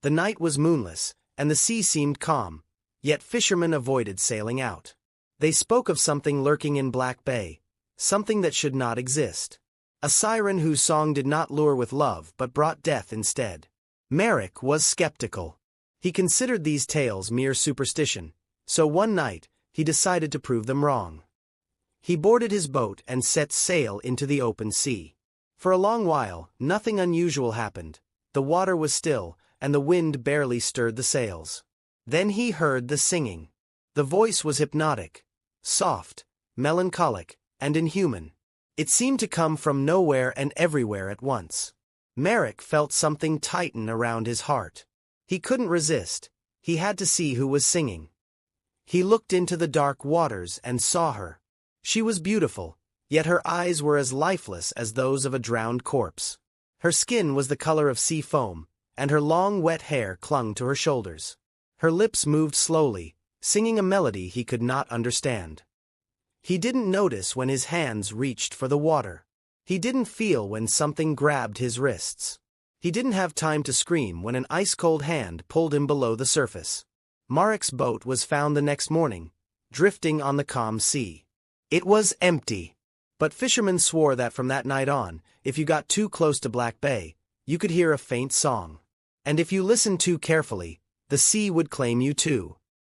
The night was moonless, and the sea seemed calm, yet fishermen avoided sailing out. They spoke of something lurking in Black Bay, something that should not exist. A siren whose song did not lure with love but brought death instead. Merrick was skeptical. He considered these tales mere superstition, so one night, he decided to prove them wrong. He boarded his boat and set sail into the open sea. For a long while, nothing unusual happened. The water was still, and the wind barely stirred the sails. Then he heard the singing. The voice was hypnotic, soft, melancholic, and inhuman. It seemed to come from nowhere and everywhere at once. Merrick felt something tighten around his heart. He couldn't resist. He had to see who was singing. He looked into the dark waters and saw her. She was beautiful, yet her eyes were as lifeless as those of a drowned corpse. Her skin was the color of sea foam, and her long wet hair clung to her shoulders. Her lips moved slowly, singing a melody he could not understand. He didn't notice when his hands reached for the water. He didn't feel when something grabbed his wrists. He didn't have time to scream when an ice-cold hand pulled him below the surface. Merrick's boat was found the next morning, drifting on the calm sea. It was empty. But fishermen swore that from that night on, if you got too close to Black Bay, you could hear a faint song. And if you listened too carefully, the sea would claim you too.